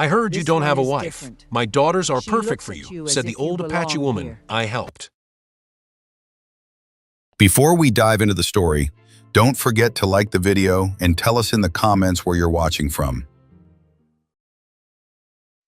I heard you This don't one have a is wife. different. My daughters are She perfect looks for at you, as said the if you old Apache belong woman here. I helped. Before we dive into the story, don't forget to like the video and tell us in the comments where you're watching from.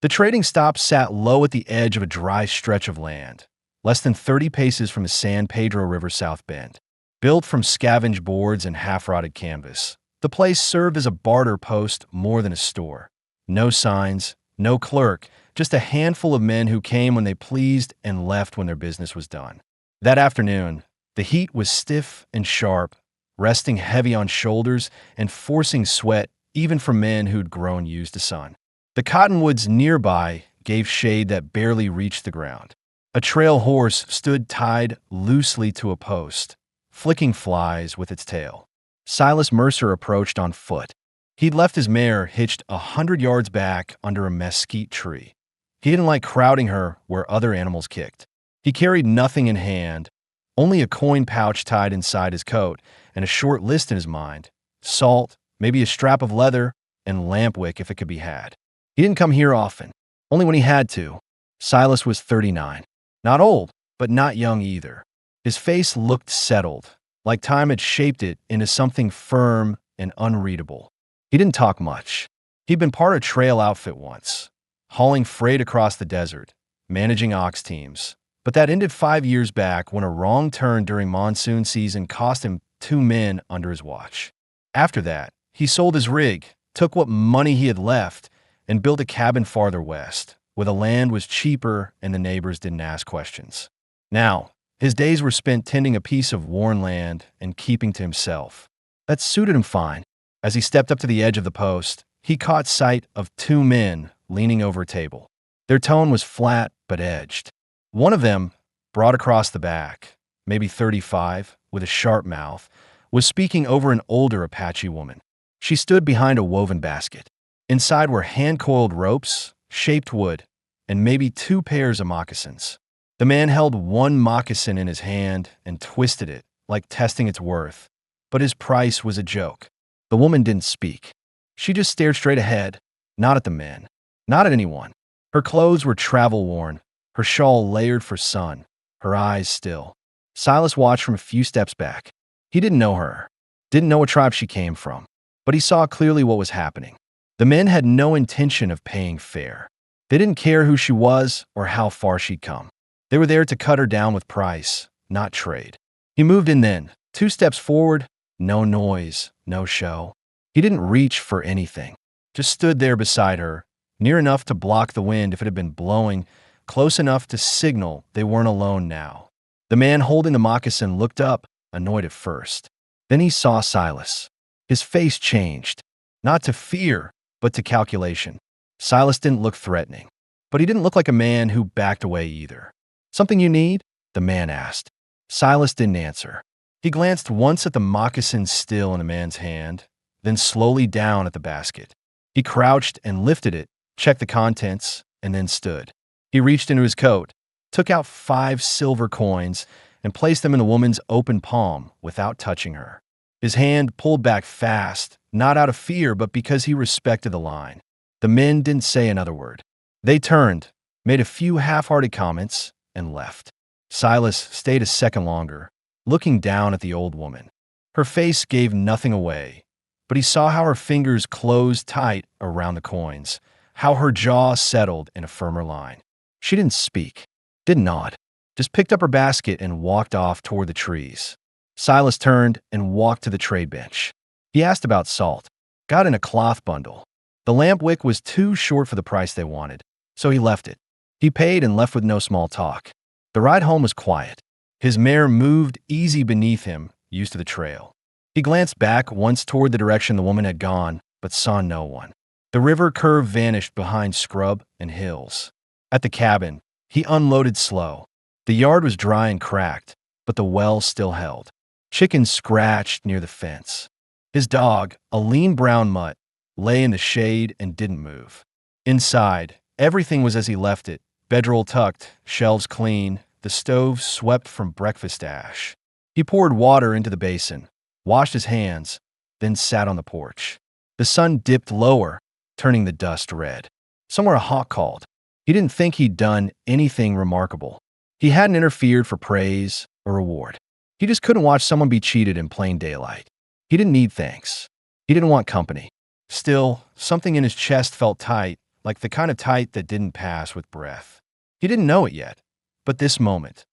The trading stop sat low at the edge of a dry stretch of land, less than 30 paces from the San Pedro River South Bend. Built from scavenged boards and half-rotted canvas, the place served as a barter post more than a store. No signs, no clerk, just a handful of men who came when they pleased and left when their business was done. That afternoon, the heat was stiff and sharp, resting heavy on shoulders and forcing sweat even from men who'd grown used to sun. The cottonwoods nearby gave shade that barely reached the ground. A trail horse stood tied loosely to a post, flicking flies with its tail. Silas Mercer approached on foot. He'd left his mare hitched 100 yards back under a mesquite tree. He didn't like crowding her where other animals kicked. He carried nothing in hand, only a coin pouch tied inside his coat and a short list in his mind: salt, maybe a strap of leather, and lamp wick if it could be had. He didn't come here often, only when he had to. Silas was 39. Not old, but not young either. His face looked settled, like time had shaped it into something firm and unreadable. He didn't talk much. He'd been part of a trail outfit once, hauling freight across the desert, managing ox teams. But that ended 5 years back when a wrong turn during monsoon season cost him 2 men under his watch. After that, he sold his rig, took what money he had left, and built a cabin farther west, where the land was cheaper and the neighbors didn't ask questions. Now, his days were spent tending a piece of worn land and keeping to himself. That suited him fine. As he stepped up to the edge of the post, he caught sight of 2 men leaning over a table. Their tone was flat but edged. One of them, broad across the back, maybe 35, with a sharp mouth, was speaking over an older Apache woman. She stood behind a woven basket. Inside were hand-coiled ropes, shaped wood, and maybe 2 pairs of moccasins. The man held one moccasin in his hand and twisted it, like testing its worth, but his price was a joke. The woman didn't speak. She just stared straight ahead, not at the men, not at anyone. Her clothes were travel-worn, her shawl layered for sun, her eyes still. Silas watched from a few steps back. He didn't know her, didn't know what tribe she came from, but he saw clearly what was happening. The men had no intention of paying fair. They didn't care who she was or how far she'd come. They were there to cut her down with price, not trade. He moved in then, 2 steps forward, no noise, no show. He didn't reach for anything, just stood there beside her, near enough to block the wind if it had been blowing, close enough to signal they weren't alone now. The man holding the moccasin looked up, annoyed at first. Then he saw Silas. His face changed, not to fear, but to calculation. Silas didn't look threatening, but he didn't look like a man who backed away either. "Something you need?" the man asked. Silas didn't answer. He glanced once at the moccasin still in the man's hand, then slowly down at the basket. He crouched and lifted it, checked the contents, and then stood. He reached into his coat, took out 5 silver coins, and placed them in the woman's open palm without touching her. His hand pulled back fast, not out of fear, but because he respected the line. The men didn't say another word. They turned, made a few half-hearted comments, and left. Silas stayed a second longer, looking down at the old woman. Her face gave nothing away, but he saw how her fingers closed tight around the coins, how her jaw settled in a firmer line. She didn't speak, didn't nod, just picked up her basket and walked off toward the trees. Silas turned and walked to the trade bench. He asked about salt, got in a cloth bundle. The lamp wick was too short for the price they wanted, so he left it. He paid and left with no small talk. The ride home was quiet. His mare moved easy beneath him, used to the trail. He glanced back once toward the direction the woman had gone, but saw no one. The river curve vanished behind scrub and hills. At the cabin, he unloaded slow. The yard was dry and cracked, but the well still held. Chickens scratched near the fence. His dog, a lean brown mutt, lay in the shade and didn't move. Inside, everything was as he left it: bedroll tucked, shelves clean, the stove swept from breakfast ash. He poured water into the basin, washed his hands, then sat on the porch. The sun dipped lower, turning the dust red. Somewhere a hawk called. He didn't think he'd done anything remarkable. He hadn't interfered for praise or reward. He just couldn't watch someone be cheated in plain daylight. He didn't need thanks. He didn't want company. Still, something in his chest felt tight, like the kind of tight that didn't pass with breath. He didn't know it yet, but this moment,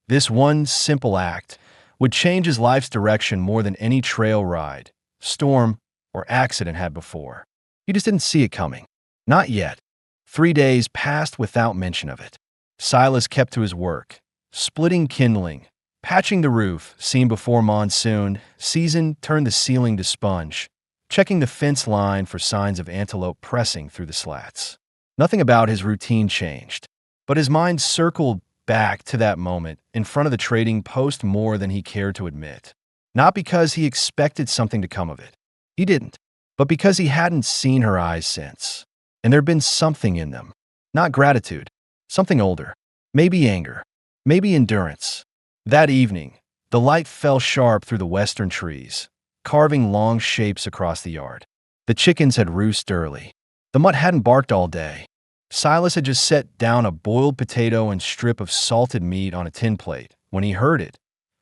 this one simple act, would change his life's direction more than any trail ride, storm, or accident had before. He just didn't see it coming. Not yet. 3 days passed without mention of it. Silas kept to his work, splitting kindling, patching the roof, seen before monsoon, season turned the ceiling to sponge, checking the fence line for signs of antelope pressing through the slats. Nothing about his routine changed, but his mind circled back to that moment in front of the trading post more than he cared to admit. Not because he expected something to come of it. He didn't, but because he hadn't seen her eyes since. And there'd been something in them. Not gratitude, something older. Maybe anger, maybe endurance. That evening, the light fell sharp through the western trees, carving long shapes across the yard. The chickens had roosted early. The mutt hadn't barked all day. Silas had just set down a boiled potato and strip of salted meat on a tin plate when he heard it.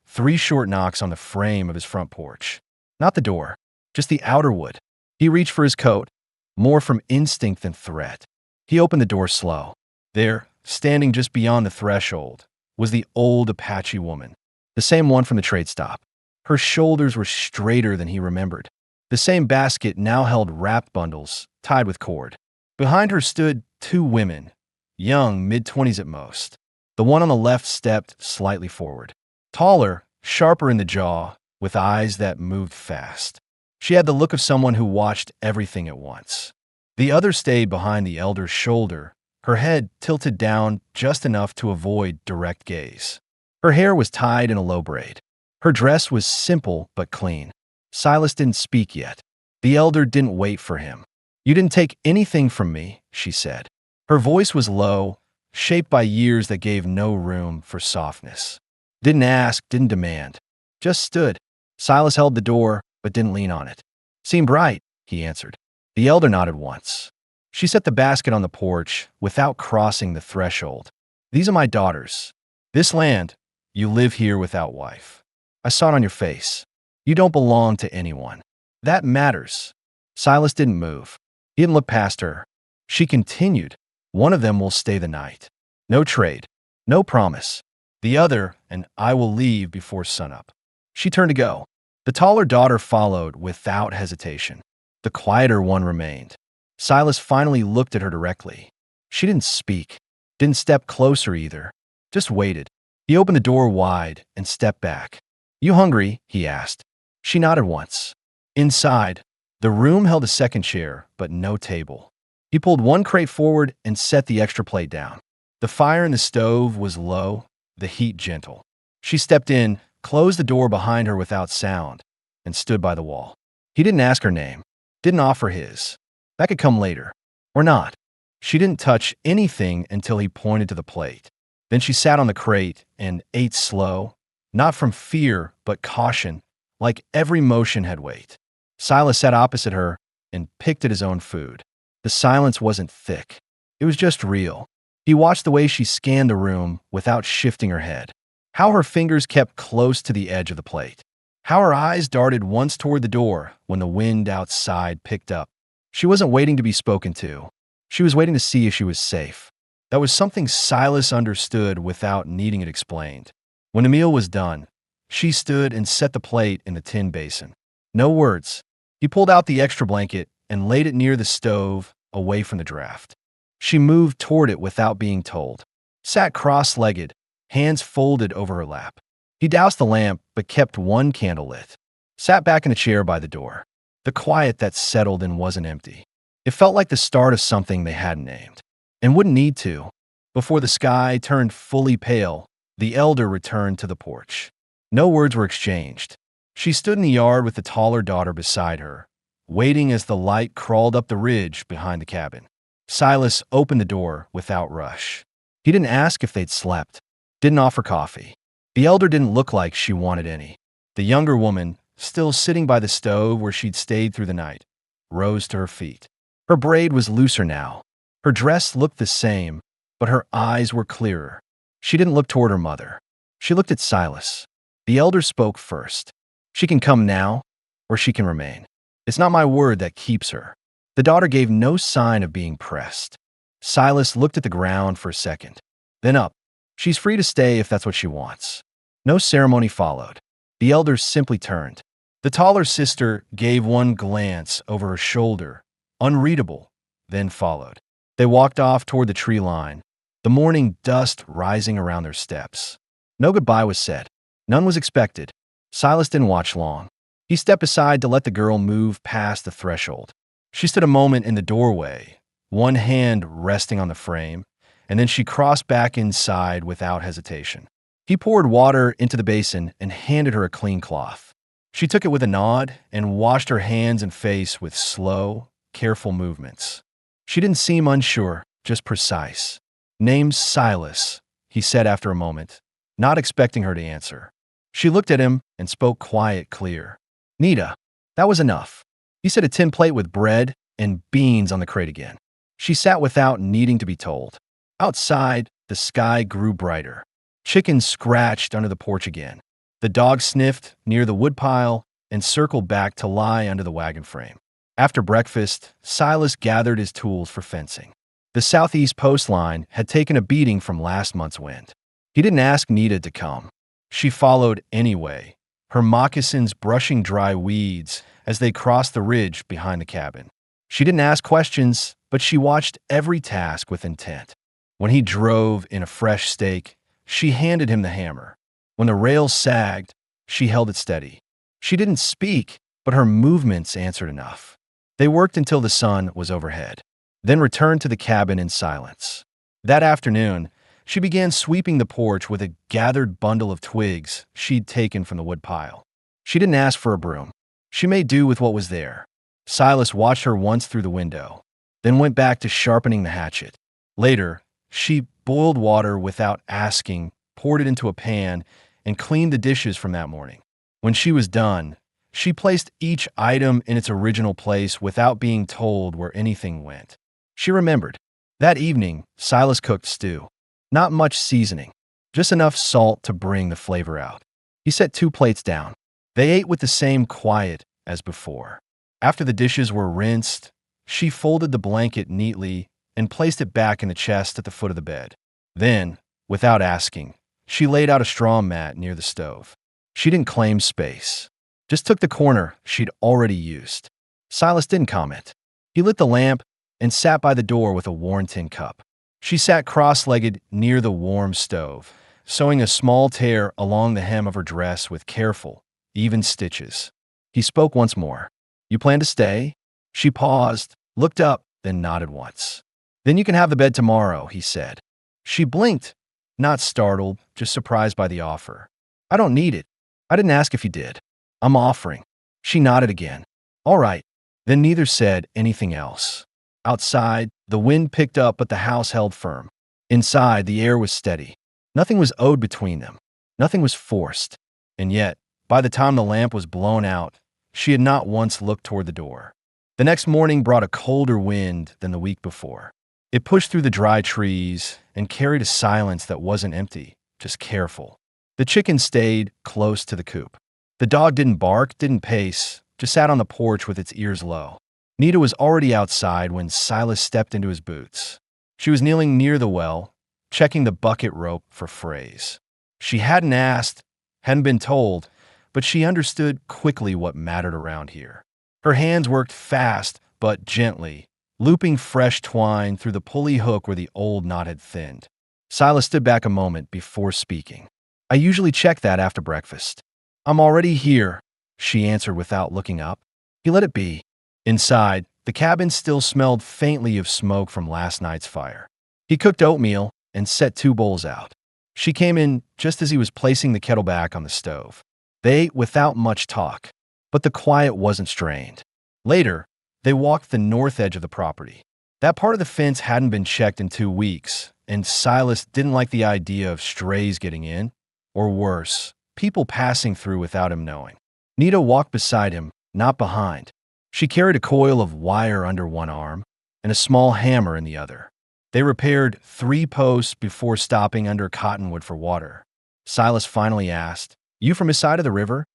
3 short knocks on the frame of his front porch. Not the door, just the outer wood. He reached for his coat, more from instinct than threat. He opened the door slow. There, standing just beyond the threshold, was the old Apache woman, the same one from the trade stop. Her shoulders were straighter than he remembered. The same basket now held wrapped bundles, tied with cord. Behind her stood 2 women, young, mid-20s at most. The one on the left stepped slightly forward. Taller, sharper in the jaw, with eyes that moved fast. She had the look of someone who watched everything at once. The other stayed behind the elder's shoulder, her head tilted down just enough to avoid direct gaze. Her hair was tied in a low braid. Her dress was simple but clean. Silas didn't speak yet. The elder didn't wait for him. "You didn't take anything from me," she said. Her voice was low, shaped by years that gave no room for softness. Didn't ask, didn't demand. Just stood. Silas held the door, but didn't lean on it. "Seemed right," he answered. The elder nodded once. She set the basket on the porch without crossing the threshold. "These are my daughters. This land, you live here without wife. I saw it on your face. You don't belong to anyone. That matters." Silas didn't move. He didn't look past her. She continued. "One of them will stay the night. No trade. No promise. The other, and I will leave before sunup." She turned to go. The taller daughter followed without hesitation. The quieter one remained. Silas finally looked at her directly. She didn't speak, didn't step closer either, just waited. He opened the door wide and stepped back. "You hungry?" he asked. She nodded once. Inside, the room held a second chair, but no table. He pulled one crate forward and set the extra plate down. The fire in the stove was low, the heat gentle. She stepped in, closed the door behind her without sound, and stood by the wall. He didn't ask her name, didn't offer his. That could come later. Or not. She didn't touch anything until he pointed to the plate. Then she sat on the crate and ate slow, not from fear, but caution, like every motion had weight. Silas sat opposite her and picked at his own food. The silence wasn't thick. It was just real. He watched the way she scanned the room without shifting her head. How her fingers kept close to the edge of the plate. How her eyes darted once toward the door when the wind outside picked up. She wasn't waiting to be spoken to. She was waiting to see if she was safe. That was something Silas understood without needing it explained. When the meal was done, she stood and set the plate in the tin basin. No words. He pulled out the extra blanket and laid it near the stove, away from the draft. She moved toward it without being told. Sat cross-legged, hands folded over her lap. He doused the lamp, but kept one candle lit. Sat back in the chair by the door. The quiet that settled in wasn't empty. It felt like the start of something they hadn't named, and wouldn't need to. Before the sky turned fully pale, the elder returned to the porch. No words were exchanged. She stood in the yard with the taller daughter beside her, waiting as the light crawled up the ridge behind the cabin. Silas opened the door without rush. He didn't ask if they'd slept, didn't offer coffee. The elder didn't look like she wanted any. The younger woman, still sitting by the stove where she'd stayed through the night, rose to her feet. Her braid was looser now, Her dress looked the same, but her eyes were clearer. She didn't look toward her mother. She looked at Silas. The elder spoke first. She can come now, or she can remain. It's not my word that keeps her. The daughter gave no sign of being pressed. Silas looked at the ground for a second, then up. She's free to stay if that's what she wants. No ceremony followed. The elder simply turned. The taller sister gave one glance over her shoulder, unreadable, then followed. They walked off toward the tree line, the morning dust rising around their steps. No goodbye was said. None was expected. Silas didn't watch long. He stepped aside to let the girl move past the threshold. She stood a moment in the doorway, one hand resting on the frame, and then she crossed back inside without hesitation. He poured water into the basin and handed her a clean cloth. She took it with a nod and washed her hands and face with slow, careful movements. She didn't seem unsure, just precise. "Name's Silas," he said after a moment, not expecting her to answer. She looked at him and spoke quiet, clear. "Nita." That was enough. He set a tin plate with bread and beans on the crate again. She sat without needing to be told. Outside, the sky grew brighter. Chickens scratched under the porch again. The dog sniffed near the woodpile and circled back to lie under the wagon frame. After breakfast, Silas gathered his tools for fencing. The southeast post line had taken a beating from last month's wind. He didn't ask Nita to come. She followed anyway, her moccasins brushing dry weeds as they crossed the ridge behind the cabin. She didn't ask questions, but she watched every task with intent. When he drove in a fresh stake, she handed him the hammer. When the rails sagged, she held it steady. She didn't speak, but her movements answered enough. They worked until the sun was overhead, then returned to the cabin in silence. That afternoon, she began sweeping the porch with a gathered bundle of twigs she'd taken from the woodpile. She didn't ask for a broom. She made do with what was there. Silas watched her once through the window, then went back to sharpening the hatchet. Later, she boiled water without asking, poured it into a pan, and cleaned the dishes from that morning. When she was done, she placed each item in its original place without being told where anything went. She remembered. That evening, Silas cooked stew. Not much seasoning, just enough salt to bring the flavor out. He set 2 plates down. They ate with the same quiet as before. After the dishes were rinsed, she folded the blanket neatly and placed it back in the chest at the foot of the bed. Then, without asking, she laid out a straw mat near the stove. She didn't claim space, just took the corner she'd already used. Silas didn't comment. He lit the lamp and sat by the door with a worn tin cup. She sat cross-legged near the warm stove, sewing a small tear along the hem of her dress with careful, even stitches. He spoke once more. "You plan to stay?" She paused, looked up, then nodded once. "Then you can have the bed tomorrow," he said. She blinked, not startled, just surprised by the offer. "I don't need it. I didn't ask if you did. I'm offering." She nodded again. "All right." Then neither said anything else. Outside, the wind picked up, but the house held firm. Inside, the air was steady. Nothing was owed between them. Nothing was forced. And yet, by the time the lamp was blown out, she had not once looked toward the door. The next morning brought a colder wind than the week before. It pushed through the dry trees and carried a silence that wasn't empty, just careful. The chicken stayed close to the coop. The dog didn't bark, didn't pace, just sat on the porch with its ears low. Nita was already outside when Silas stepped into his boots. She was kneeling near the well, checking the bucket rope for frays. She hadn't asked, hadn't been told, but she understood quickly what mattered around here. Her hands worked fast, but gently, looping fresh twine through the pulley hook where the old knot had thinned. Silas stood back a moment before speaking. "I usually check that after breakfast." "I'm already here," she answered without looking up. He let it be. Inside, the cabin still smelled faintly of smoke from last night's fire. He cooked oatmeal and set 2 bowls out. She came in just as he was placing the kettle back on the stove. They ate without much talk, but the quiet wasn't strained. Later, they walked the north edge of the property. That part of the fence hadn't been checked in 2 weeks, and Silas didn't like the idea of strays getting in, or worse, people passing through without him knowing. Nita walked beside him, not behind. She carried a coil of wire under one arm. and a small hammer in the other. They repaired 3 posts before stopping under a cottonwood for water. Silas finally asked, "You from his side of the river?"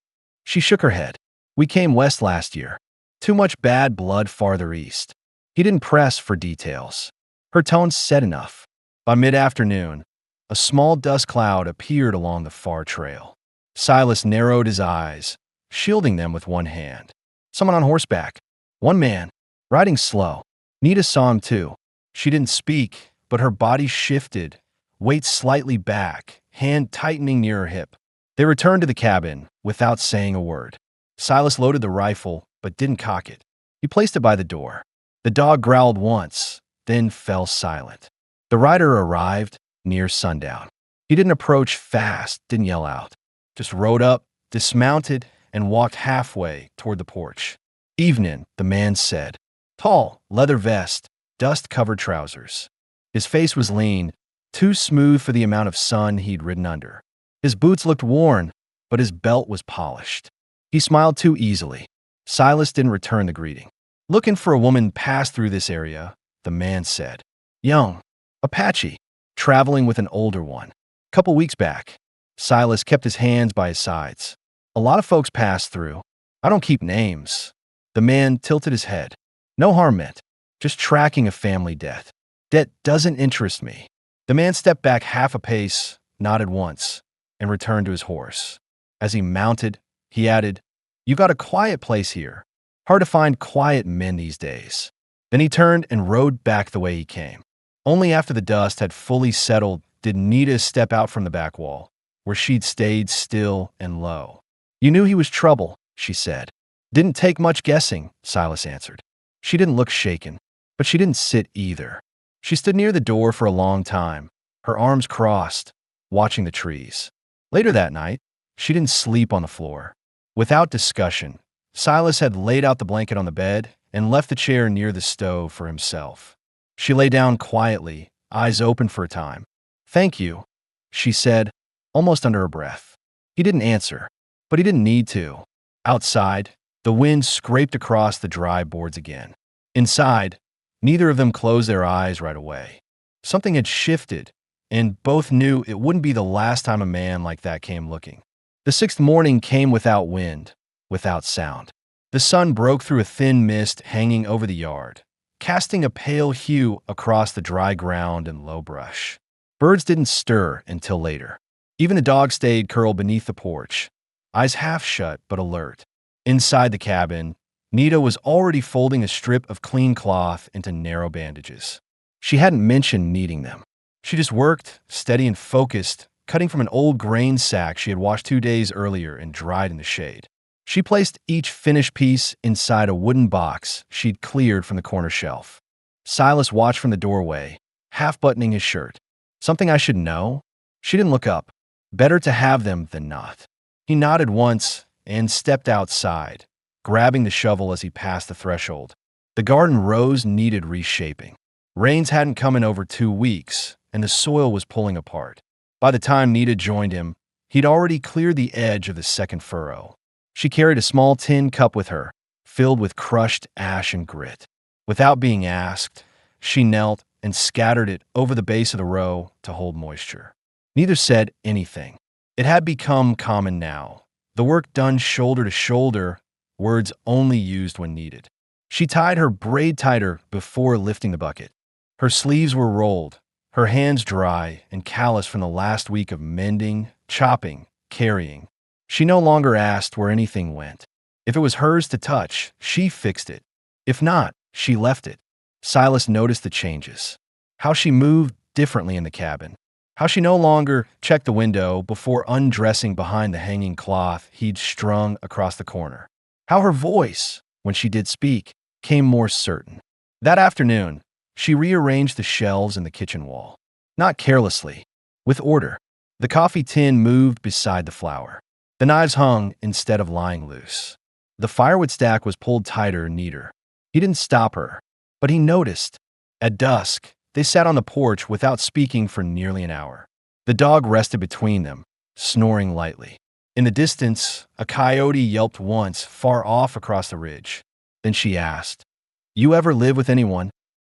She shook her head. "We came west last year. Too much bad blood farther east." He didn't press for details. Her tone said enough. By mid-afternoon, a small dust cloud appeared along the far trail. Silas narrowed his eyes, shielding them with one hand. Someone on horseback. One man, riding slow. Nita saw him too. She didn't speak, but her body shifted, weight slightly back, hand tightening near her hip. They returned to the cabin without saying a word. Silas loaded the rifle, but didn't cock it. He placed it by the door. The dog growled once, then fell silent. The rider arrived near sundown. He didn't approach fast, didn't yell out. Just rode up, dismounted, and walked halfway toward the porch. "Evening," the man said. Tall, leather vest, dust-covered trousers. His face was lean, too smooth for the amount of sun he'd ridden under. His boots looked worn, but his belt was polished. He smiled too easily. Silas didn't return the greeting. "Looking for a woman passed through this area," the man said. "Young. Apache. Traveling with an older one. Couple weeks back." Silas kept his hands by his sides. "A lot of folks pass through. I don't keep names." The man tilted his head. "No harm meant. Just tracking a family death. Debt doesn't interest me." The man stepped back half a pace, nodded once, and returned to his horse. As he mounted, he added, "You got a quiet place here. Hard to find quiet men these days." Then he turned and rode back the way he came. Only after the dust had fully settled did Nita step out from the back wall, where she'd stayed still and low. "You knew he was trouble," she said. "Didn't take much guessing," Silas answered. She didn't look shaken, but she didn't sit either. She stood near the door for a long time, her arms crossed, watching the trees. Later that night, she didn't sleep on the floor. Without discussion, Silas had laid out the blanket on the bed and left the chair near the stove for himself. She lay down quietly, eyes open for a time. "Thank you," she said, almost under her breath. He didn't answer, but he didn't need to. Outside, the wind scraped across the dry boards again. Inside, neither of them closed their eyes right away. Something had shifted, and both knew it wouldn't be the last time a man like that came looking. The 6th morning came without wind, without sound. The sun broke through a thin mist hanging over the yard, casting a pale hue across the dry ground and low brush. Birds didn't stir until later. Even the dog stayed curled beneath the porch, eyes half shut but alert. Inside the cabin, Nita was already folding a strip of clean cloth into narrow bandages. She hadn't mentioned needing them. She just worked, steady and focused, cutting from an old grain sack she had washed 2 days earlier and dried in the shade. She placed each finished piece inside a wooden box she'd cleared from the corner shelf. Silas watched from the doorway, half-buttoning his shirt. "Something I should know?" She didn't look up. Better to have them than not. He nodded once and stepped outside, grabbing the shovel as he passed the threshold. The garden rows needed reshaping. Rains hadn't come in over 2 weeks, and the soil was pulling apart. By the time Nita joined him, he'd already cleared the edge of the second furrow. She carried a small tin cup with her, filled with crushed ash and grit. Without being asked, she knelt and scattered it over the base of the row to hold moisture. Neither said anything. It had become common now. The work done shoulder to shoulder, words only used when needed. She tied her braid tighter before lifting the bucket. Her sleeves were rolled, her hands dry and callous from the last week of mending, chopping, carrying. She no longer asked where anything went. If it was hers to touch, she fixed it. If not, she left it. Silas noticed the changes. How she moved differently in the cabin. How she no longer checked the window before undressing behind the hanging cloth he'd strung across the corner. How her voice, when she did speak, came more certain. That afternoon, she rearranged the shelves in the kitchen wall. Not carelessly, with order. The coffee tin moved beside the flour. The knives hung instead of lying loose. The firewood stack was pulled tighter and neater. He didn't stop her, but he noticed. At dusk, they sat on the porch without speaking for nearly an hour. The dog rested between them, snoring lightly. In the distance, a coyote yelped once, far off across the ridge. Then she asked, "You ever live with anyone?"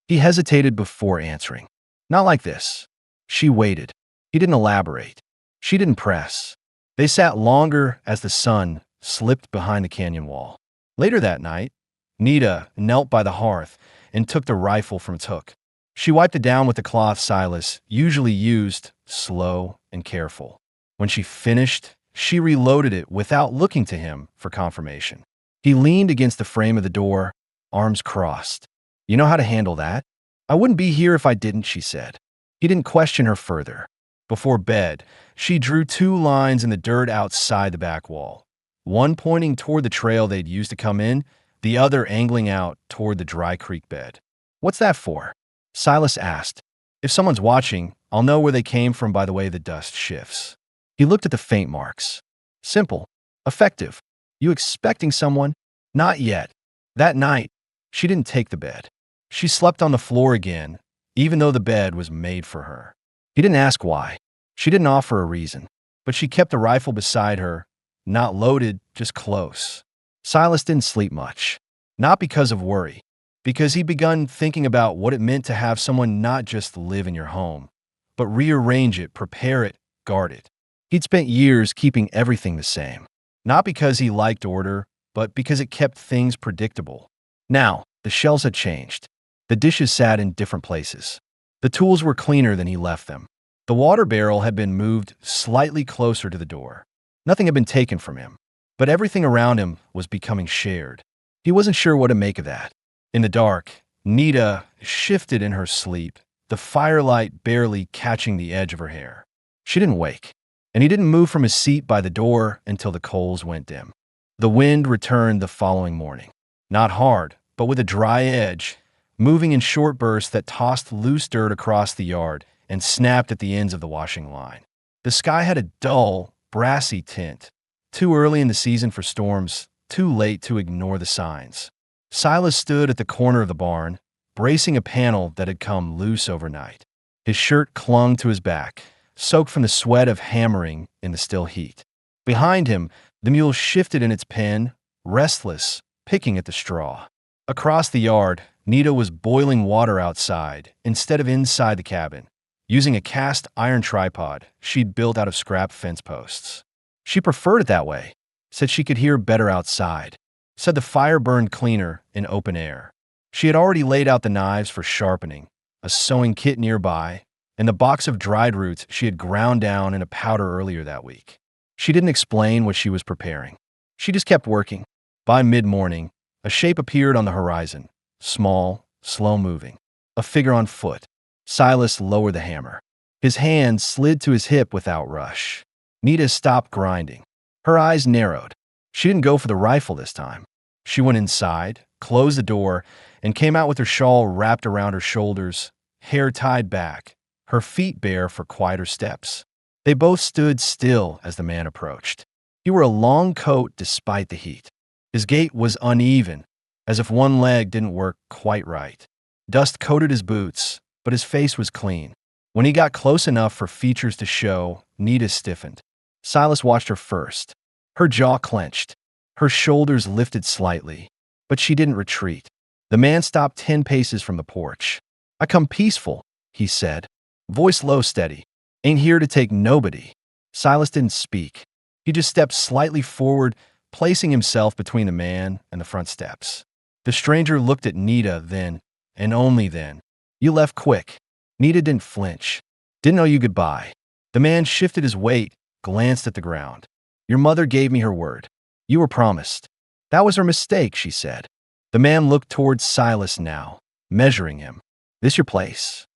He hesitated before answering. Not like this. She waited. He didn't elaborate. She didn't press. They sat longer as the sun slipped behind the canyon wall. Later that night, Nita knelt by the hearth and took the rifle from its hook. She wiped it down with the cloth Silas usually used, slow and careful. When she finished, she reloaded it without looking to him for confirmation. He leaned against the frame of the door, arms crossed. You know how to handle that? I wouldn't be here if I didn't, she said. He didn't question her further. Before bed, she drew 2 lines in the dirt outside the back wall, one pointing toward the trail they'd used to come in, the other angling out toward the dry creek bed. What's that for? Silas asked. If someone's watching, I'll know where they came from by the way the dust shifts. He looked at the faint marks. Simple. Effective. You expecting someone? Not yet. That night, she didn't take the bed. She slept on the floor again, even though the bed was made for her. He didn't ask why. She didn't offer a reason. But she kept the rifle beside her, not loaded, just close. Silas didn't sleep much. Not because of worry. Because he'd begun thinking about what it meant to have someone not just live in your home, but rearrange it, prepare it, guard it. He'd spent years keeping everything the same. Not because he liked order, but because it kept things predictable. Now, the shelves had changed. The dishes sat in different places. The tools were cleaner than he left them. The water barrel had been moved slightly closer to the door. Nothing had been taken from him, but everything around him was becoming shared. He wasn't sure what to make of that. In the dark, Nita shifted in her sleep, the firelight barely catching the edge of her hair. She didn't wake, and he didn't move from his seat by the door until the coals went dim. The wind returned the following morning. Not hard, but with a dry edge, moving in short bursts that tossed loose dirt across the yard and snapped at the ends of the washing line. The sky had a dull, brassy tint. Too early in the season for storms, too late to ignore the signs. Silas stood at the corner of the barn, bracing a panel that had come loose overnight. His shirt clung to his back, soaked from the sweat of hammering in the still heat. Behind him, the mule shifted in its pen, restless, picking at the straw. Across the yard, Nita was boiling water outside instead of inside the cabin, using a cast iron tripod she'd built out of scrap fence posts. She preferred it that way, said she could hear better outside, said the fire burned cleaner in open air. She had already laid out the knives for sharpening, a sewing kit nearby, and the box of dried roots she had ground down in a powder earlier that week. She didn't explain what she was preparing. She just kept working. By mid-morning, a shape appeared on the horizon, small, slow-moving, a figure on foot. Silas lowered the hammer. His hand slid to his hip without rush. Nita stopped grinding. Her eyes narrowed. She didn't go for the rifle this time. She went inside, closed the door, and came out with her shawl wrapped around her shoulders, hair tied back, her feet bare for quieter steps. They both stood still as the man approached. He wore a long coat despite the heat. His gait was uneven, as if one leg didn't work quite right. Dust coated his boots, but his face was clean. When he got close enough for features to show, Nita stiffened. Silas watched her first. Her jaw clenched. Her shoulders lifted slightly, but she didn't retreat. The man stopped 10 paces from the porch. "I come peaceful," he said, voice low, steady. "Ain't here to take nobody." Silas didn't speak. He just stepped slightly forward, placing himself between the man and the front steps. The stranger looked at Nita then, and only then. "You left quick." Nita didn't flinch. "Didn't owe you goodbye." The man shifted his weight, glanced at the ground. "Your mother gave me her word. You were promised." "That was her mistake," she said. The man looked towards Silas now, measuring him. "This your place?"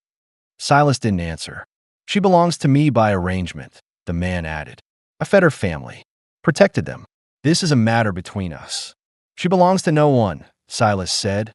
Silas didn't answer. "She belongs to me by arrangement," the man added. "I fed her family, protected them. This is a matter between us." "She belongs to no one," Silas said,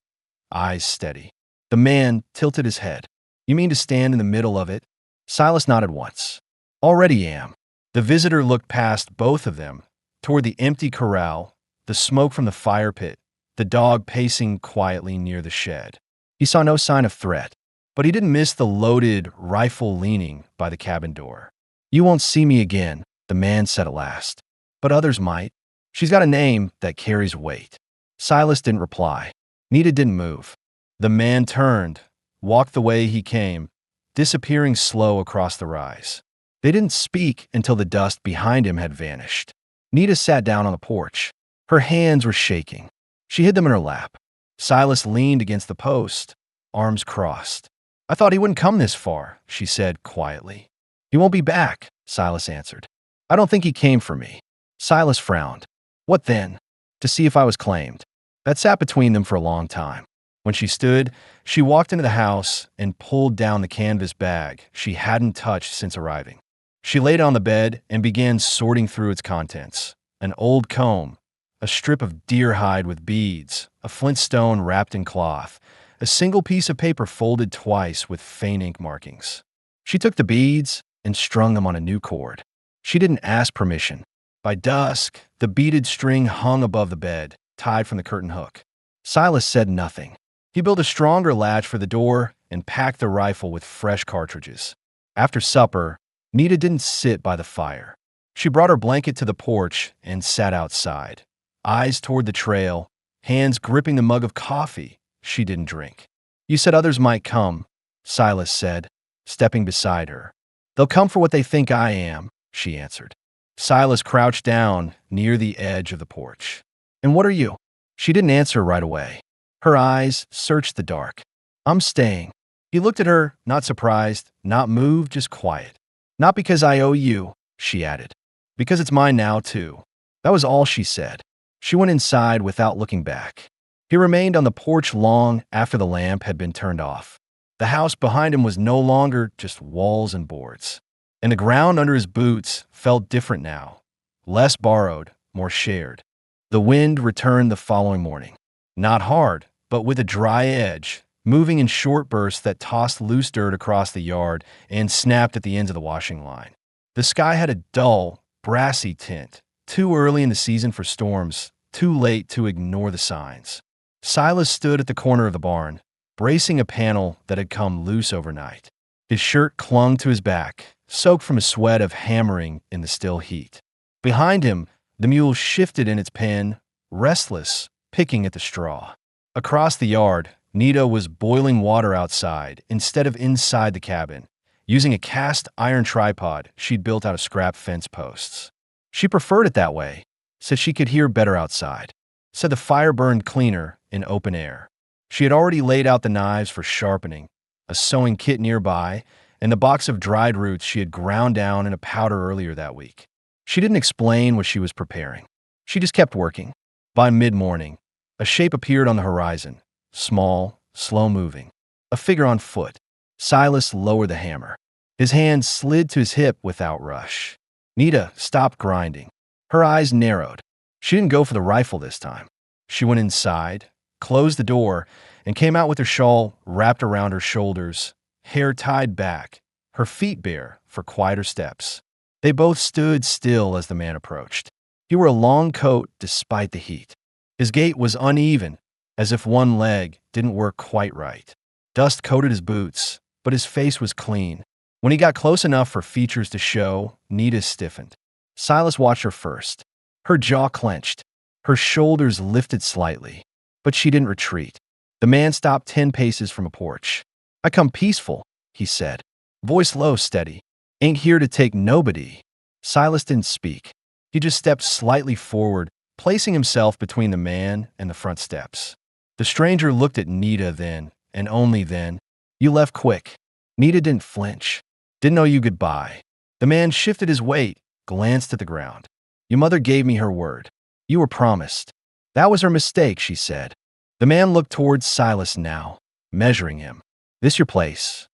eyes steady. The man tilted his head. "You mean to stand in the middle of it?" Silas nodded once. "Already am." The visitor looked past both of them, toward the empty corral, the smoke from the fire pit, the dog pacing quietly near the shed. He saw no sign of threat, but he didn't miss the loaded rifle leaning by the cabin door. "You won't see me again," the man said at last. "But others might. She's got a name that carries weight." Silas didn't reply. Nita didn't move. The man turned, walked the way he came, disappearing slow across the rise. They didn't speak until the dust behind him had vanished. Nita sat down on the porch. Her hands were shaking. She hid them in her lap. Silas leaned against the post, arms crossed. "I thought he wouldn't come this far," she said quietly. "He won't be back," Silas answered. "I don't think he came for me." Silas frowned. "What then?" "To see if I was claimed." That sat between them for a long time. When she stood, she walked into the house and pulled down the canvas bag she hadn't touched since arriving. She laid it on the bed and began sorting through its contents. An old comb, a strip of deer hide with beads, a flint stone wrapped in cloth, a single piece of paper folded twice with faint ink markings. She took the beads and strung them on a new cord. She didn't ask permission. By dusk, the beaded string hung above the bed, tied from the curtain hook. Silas said nothing. He built a stronger latch for the door and packed the rifle with fresh cartridges. After supper, Nita didn't sit by the fire. She brought her blanket to the porch and sat outside, eyes toward the trail, hands gripping the mug of coffee she didn't drink. "You said others might come," Silas said, stepping beside her. "They'll come for what they think I am," she answered. Silas crouched down near the edge of the porch. "And what are you?" She didn't answer right away. Her eyes searched the dark. "I'm staying." He looked at her, not surprised, not moved, just quiet. "Not because I owe you," she added. "Because it's mine now, too." That was all she said. She went inside without looking back. He remained on the porch long after the lamp had been turned off. The house behind him was no longer just walls and boards. And the ground under his boots felt different now. Less borrowed, more shared. The wind returned the following morning. Not hard, but with a dry edge, moving in short bursts that tossed loose dirt across the yard and snapped at the ends of the washing line. The sky had a dull, brassy tint, too early in the season for storms, too late to ignore the signs. Silas stood at the corner of the barn, bracing a panel that had come loose overnight. His shirt clung to his back, soaked from a sweat of hammering in the still heat. Behind him, the mule shifted in its pen, restless, picking at the straw. Across the yard, Nita was boiling water outside instead of inside the cabin, using a cast iron tripod she'd built out of scrap fence posts. She preferred it that way, said she could hear better outside, said the fire burned cleaner in open air. She had already laid out the knives for sharpening, a sewing kit nearby, and the box of dried roots she had ground down in a powder earlier that week. She didn't explain what she was preparing. She just kept working. By mid-morning, a shape appeared on the horizon, small, slow-moving, a figure on foot. Silas lowered the hammer. His hand slid to his hip without rush. Nita stopped grinding. Her eyes narrowed. She didn't go for the rifle this time. She went inside, closed the door, and came out with her shawl wrapped around her shoulders, hair tied back, her feet bare for quieter steps. They both stood still as the man approached. He wore a long coat despite the heat. His gait was uneven, as if one leg didn't work quite right. Dust coated his boots, but his face was clean. When he got close enough for features to show, Nita stiffened. Silas watched her first. Her jaw clenched. Her shoulders lifted slightly, but she didn't retreat. The man stopped 10 paces from a porch. "I come peaceful," he said, voice low, steady. "Ain't here to take nobody." Silas didn't speak. He just stepped slightly forward, placing himself between the man and the front steps. The stranger looked at Nita then, and only then. "You left quick." Nita didn't flinch. "Didn't owe you goodbye." The man shifted his weight, glanced at the ground. "Your mother gave me her word. You were promised." "That was her mistake," she said. The man looked towards Silas now, measuring him. "This your place?"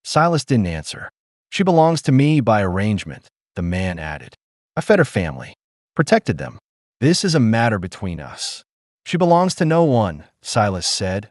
Silas didn't answer. "She belongs to me by arrangement," the man added. "I fed her family, protected them. This is a matter between us." "She belongs to no one," Silas said,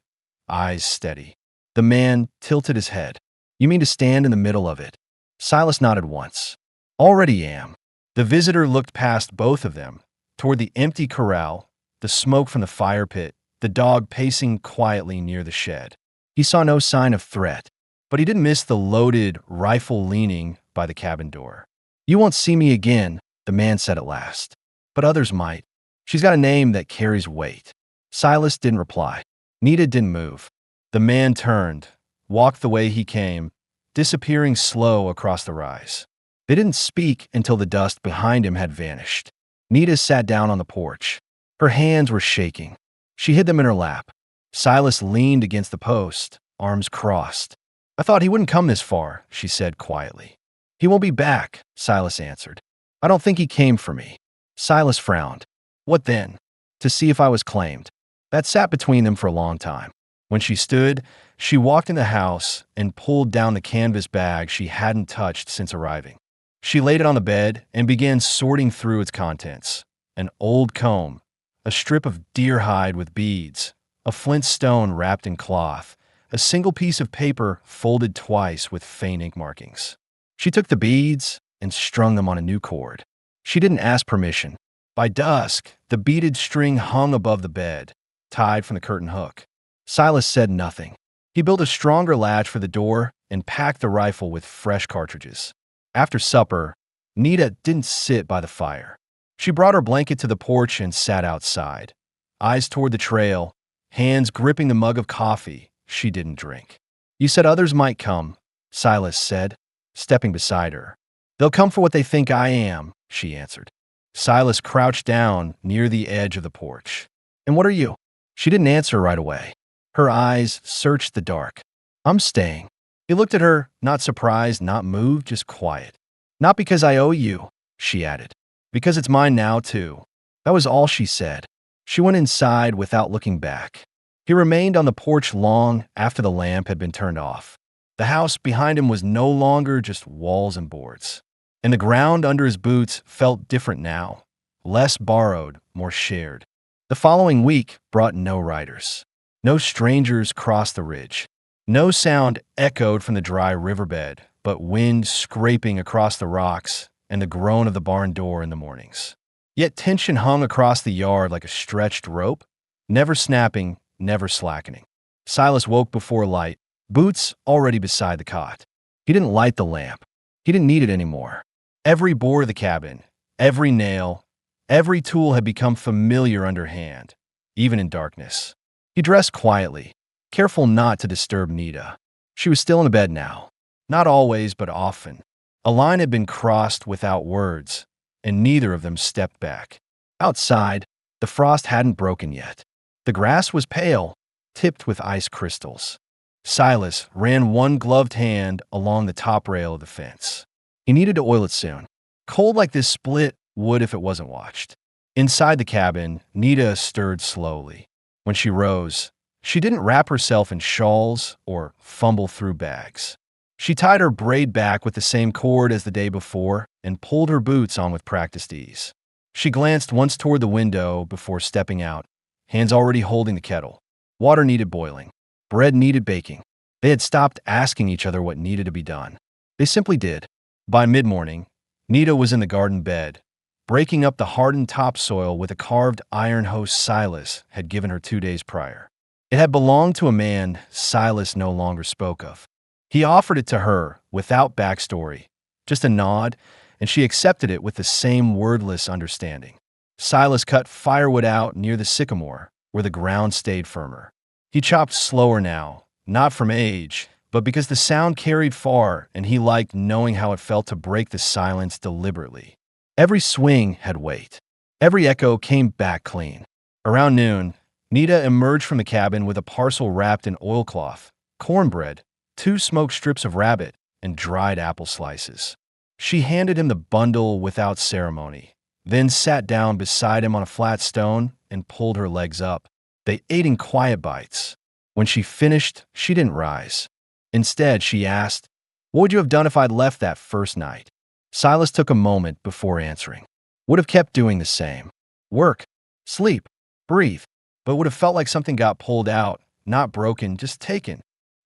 eyes steady. The man tilted his head. "You mean to stand in the middle of it?" Silas nodded once. "Already am." The visitor looked past both of them, toward the empty corral, the smoke from the fire pit, the dog pacing quietly near the shed. He saw no sign of threat, but he didn't miss the loaded rifle leaning by the cabin door. "You won't see me again," the man said at last. "But others might. She's got a name that carries weight." Silas didn't reply. Nita didn't move. The man turned, walked the way he came, disappearing slow across the rise. They didn't speak until the dust behind him had vanished. Nita sat down on the porch. Her hands were shaking. She hid them in her lap. Silas leaned against the post, arms crossed. "I thought he wouldn't come this far," she said quietly. "He won't be back," Silas answered. "I don't think he came for me." Silas frowned. "What then?" "To see if I was claimed." That sat between them for a long time. When she stood, she walked in the house and pulled down the canvas bag she hadn't touched since arriving. She laid it on the bed and began sorting through its contents. An old comb, a strip of deer hide with beads, a flint stone wrapped in cloth, a single piece of paper folded twice with faint ink markings. She took the beads and strung them on a new cord. She didn't ask permission. By dusk, the beaded string hung above the bed, tied from the curtain hook. Silas said nothing. He built a stronger latch for the door and packed the rifle with fresh cartridges. After supper, Nita didn't sit by the fire. She brought her blanket to the porch and sat outside, eyes toward the trail, hands gripping the mug of coffee she didn't drink. "You said others might come," Silas said, stepping beside her. "They'll come for what they think I am," she answered. Silas crouched down near the edge of the porch. "And what are you?" She didn't answer right away. Her eyes searched the dark. "I'm staying." He looked at her, not surprised, not moved, just quiet. "Not because I owe you," she added. "Because it's mine now, too." That was all she said. She went inside without looking back. He remained on the porch long after the lamp had been turned off. The house behind him was no longer just walls and boards. And the ground under his boots felt different now. Less borrowed, more shared. The following week brought no riders. No strangers crossed the ridge. No sound echoed from the dry riverbed, but wind scraping across the rocks and the groan of the barn door in the mornings. Yet tension hung across the yard like a stretched rope, never snapping, never slackening. Silas woke before light, boots already beside the cot. He didn't light the lamp. He didn't need it anymore. Every board of the cabin, every nail, every tool had become familiar underhand, even in darkness. He dressed quietly, careful not to disturb Nita. She was still in the bed now. Not always, but often. A line had been crossed without words, and neither of them stepped back. Outside, the frost hadn't broken yet. The grass was pale, tipped with ice crystals. Silas ran one gloved hand along the top rail of the fence. He needed to oil it soon. Cold like this split would if it wasn't watched. Inside the cabin, Nita stirred slowly. When she rose, she didn't wrap herself in shawls or fumble through bags. She tied her braid back with the same cord as the day before and pulled her boots on with practiced ease. She glanced once toward the window before stepping out, hands already holding the kettle. Water needed boiling. Bread needed baking. They had stopped asking each other what needed to be done. They simply did. By mid-morning, Nita was in the garden bed, breaking up the hardened topsoil with a carved iron hose Silas had given her 2 days prior. It had belonged to a man Silas no longer spoke of. He offered it to her without backstory, just a nod, and she accepted it with the same wordless understanding. Silas cut firewood out near the sycamore, where the ground stayed firmer. He chopped slower now, not from age, but because the sound carried far and he liked knowing how it felt to break the silence deliberately. Every swing had weight. Every echo came back clean. Around noon, Nita emerged from the cabin with a parcel wrapped in oilcloth, cornbread, 2 smoked strips of rabbit, and dried apple slices. She handed him the bundle without ceremony, then sat down beside him on a flat stone and pulled her legs up. They ate in quiet bites. When she finished, she didn't rise. Instead, she asked, "What would you have done if I'd left that first night?" Silas took a moment before answering. Would have kept doing the same. Work, sleep, breathe, but would have felt like something got pulled out, not broken, just taken.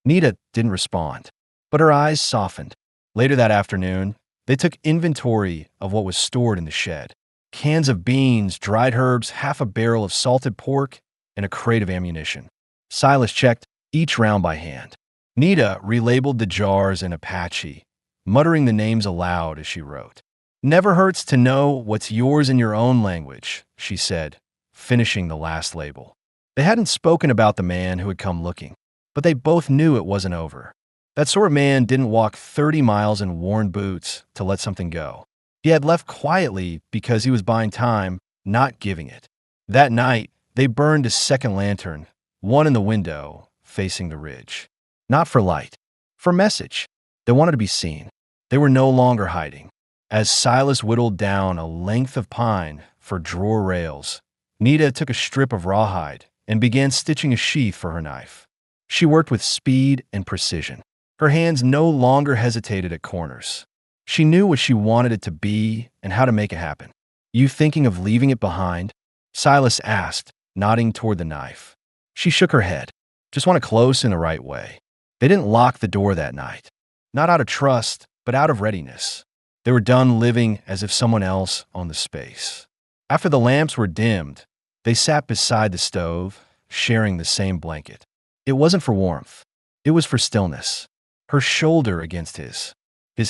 Nita didn't respond, but her eyes softened. Later that afternoon, they took inventory of what was stored in the shed. Cans of beans, dried herbs, half a barrel of salted pork, and a crate of ammunition. Silas checked each round by hand. Nita relabeled the jars in Apache, muttering the names aloud as she wrote. "Never hurts to know what's yours in your own language," she said, finishing the last label. They hadn't spoken about the man who had come looking. but they both knew it wasn't over. That sort of man didn't walk 30 miles in worn boots to let something go. He had left quietly because he was buying time, not giving it. That night, they burned a second lantern, one in the window, facing the ridge. Not for light, for message. They wanted to be seen. They were no longer hiding. As Silas whittled down a length of pine for drawer rails, Nita took a strip of rawhide and began stitching a sheath for her knife. She worked with speed and precision. Her hands no longer hesitated at corners. She knew what she wanted it to be and how to make it happen. "You thinking of leaving it behind?" Silas asked, nodding toward the knife. She shook her head. "Just want it close in the right way." They didn't lock the door that night. Not out of trust, but out of readiness. They were done living as if someone else owned the space. After the lamps were dimmed, they sat beside the stove, sharing the same blanket. It wasn't for warmth. It was for stillness. Her shoulder against his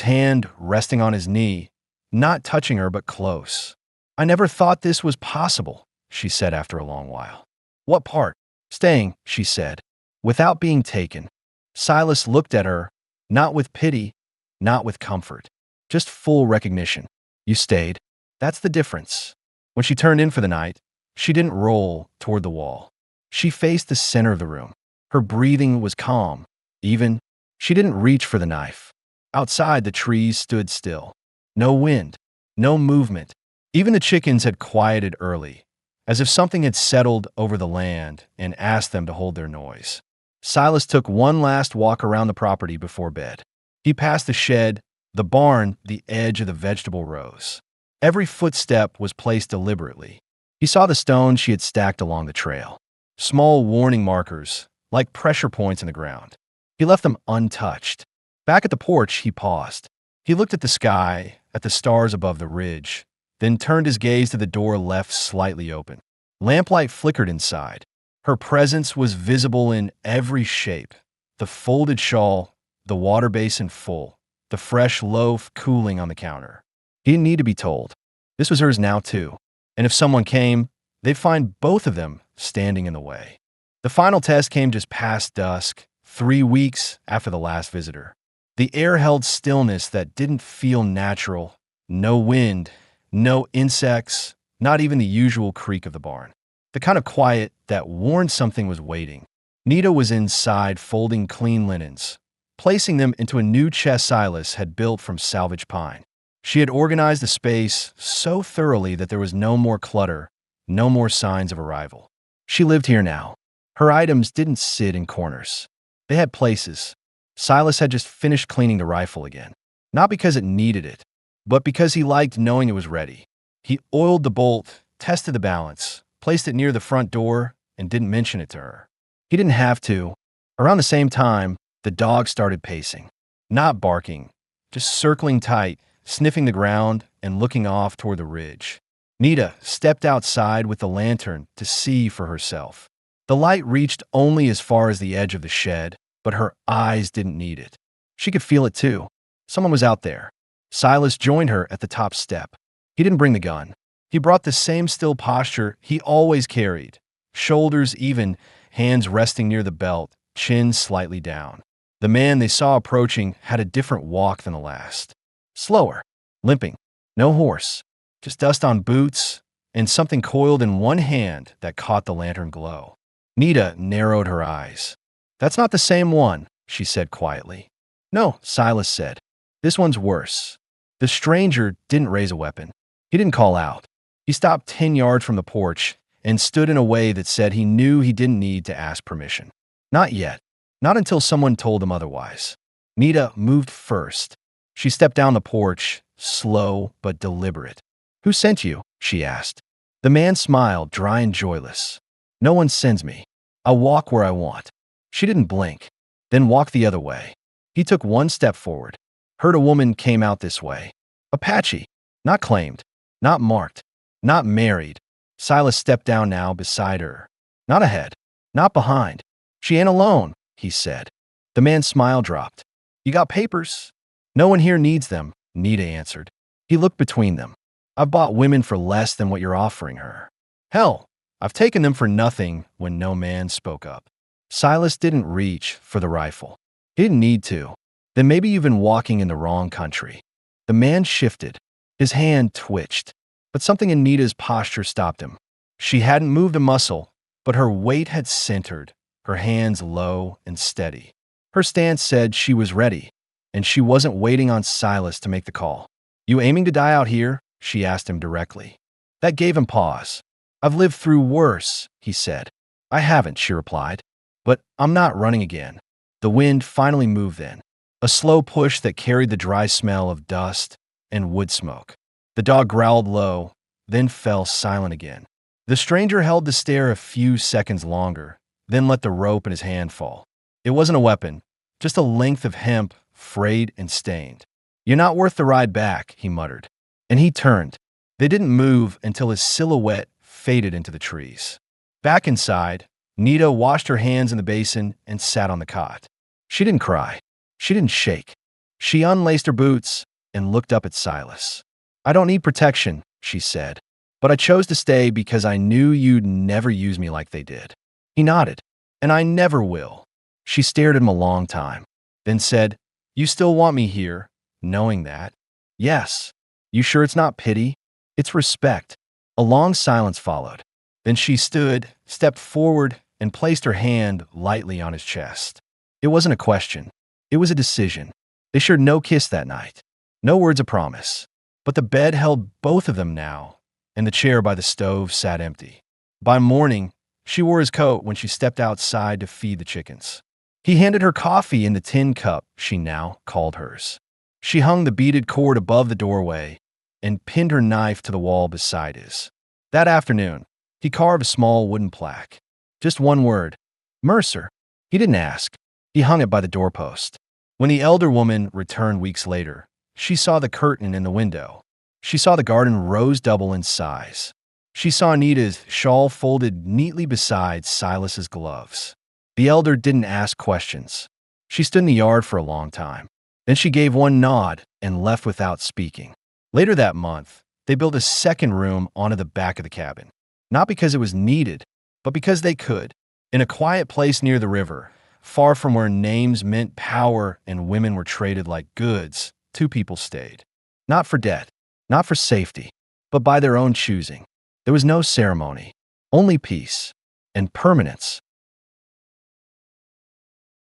hand resting on his knee, not touching her but close. "I never thought this was possible," she said after a long while. "What part?" "Staying," she said, "without being taken." Silas looked at her, not with pity, not with comfort, just full recognition. "You stayed. That's the difference." When she turned in for the night, she didn't roll toward the wall. She faced the center of the room. Her breathing was calm, even. She didn't reach for the knife. Outside, the trees stood still. No wind, no movement. Even the chickens had quieted early, as if something had settled over the land and asked them to hold their noise. Silas took one last walk around the property before bed. He passed the shed, the barn, the edge of the vegetable rows. Every footstep was placed deliberately. He saw the stones she had stacked along the trail. Small warning markers, like pressure points in the ground. He left them untouched. Back at the porch, he paused. He looked at the sky, at the stars above the ridge, then turned his gaze to the door left slightly open. Lamplight flickered inside. Her presence was visible in every shape. The folded shawl, the water basin full, the fresh loaf cooling on the counter. He didn't need to be told. This was hers now, too. And if someone came, they'd find both of them standing in the way. The final test came just past dusk, 3 weeks after the last visitor. The air held stillness that didn't feel natural. No wind, no insects, not even the usual creak of the barn. The kind of quiet that warned something was waiting. Nita was inside folding clean linens, placing them into a new chest Silas had built from salvaged pine. She had organized the space so thoroughly that there was no more clutter, no more signs of arrival. She lived here now. Her items didn't sit in corners. They had places. Silas had just finished cleaning the rifle again. Not because it needed it, but because he liked knowing it was ready. He oiled the bolt, tested the balance, placed it near the front door, and didn't mention it to her. He didn't have to. Around the same time, the dog started pacing. Not barking, just circling tight, sniffing the ground and looking off toward the ridge. Nita stepped outside with the lantern to see for herself. The light reached only as far as the edge of the shed, but her eyes didn't need it. She could feel it too. Someone was out there. Silas joined her at the top step. He didn't bring the gun. He brought the same still posture he always carried. Shoulders even, hands resting near the belt, chin slightly down. The man they saw approaching had a different walk than the last. Slower, limping, no horse, just dust on boots and something coiled in one hand that caught the lantern glow. Nita narrowed her eyes. "That's not the same one," she said quietly. "No," Silas said. "This one's worse." The stranger didn't raise a weapon. He didn't call out. He stopped 10 yards from the porch and stood in a way that said he knew he didn't need to ask permission. Not yet. Not until someone told him otherwise. Nita moved first. She stepped down the porch, slow but deliberate. "Who sent you?" she asked. The man smiled, dry and joyless. "No one sends me. I walk where I want." She didn't blink, then walked the other way. He took one step forward. Heard a woman came out this way. Apache. Not claimed. Not marked. Not married. Silas stepped down now beside her. Not ahead. Not behind. "She ain't alone," he said. The man's smile dropped. "You got papers?" "No one here needs them," Nita answered. He looked between them. "I've bought women for less than what you're offering her. Hell, I've taken them for nothing when no man spoke up." Silas didn't reach for the rifle. He didn't need to. Then maybe you've been walking in the wrong country. The man shifted. His hand twitched. But something in Nita's posture stopped him. She hadn't moved a muscle, but her weight had centered, her hands low and steady. Her stance said she was ready, and she wasn't waiting on Silas to make the call. "You aiming to die out here?" she asked him directly. That gave him pause. "I've lived through worse," he said. "I haven't," she replied. "But I'm not running again." The wind finally moved then, a slow push that carried the dry smell of dust and wood smoke. The dog growled low, then fell silent again. The stranger held the stare a few seconds longer, then let the rope in his hand fall. It wasn't a weapon, just a length of hemp, frayed and stained. "You're not worth the ride back," he muttered. And he turned. They didn't move until his silhouette faded into the trees. Back inside, Nita washed her hands in the basin and sat on the cot. She didn't cry. She didn't shake. She unlaced her boots and looked up at Silas. "I don't need protection," she said, "but I chose to stay because I knew you'd never use me like they did." He nodded. "And I never will." She stared at him a long time, then said, "You still want me here, knowing that?" "Yes." "You sure it's not pity? It's respect." A long silence followed. Then she stood, stepped forward, and placed her hand lightly on his chest. It wasn't a question. It was a decision. They shared no kiss that night, no words of promise. But the bed held both of them now, and the chair by the stove sat empty. By morning, she wore his coat when she stepped outside to feed the chickens. He handed her coffee in the tin cup she now called hers. She hung the beaded cord above the doorway and pinned her knife to the wall beside his. That afternoon, he carved a small wooden plaque. Just one word, Mercer. He didn't ask. He hung it by the doorpost. When the elder woman returned weeks later, she saw the curtain in the window. She saw the garden rose double in size. She saw Anita's shawl folded neatly beside Silas's gloves. The elder didn't ask questions. She stood in the yard for a long time. Then she gave one nod and left without speaking. Later that month, they built a second room onto the back of the cabin. Not because it was needed, but because they could. In a quiet place near the river, far from where names meant power and women were traded like goods, two people stayed. Not for debt, not for safety, but by their own choosing. There was no ceremony, only peace and permanence.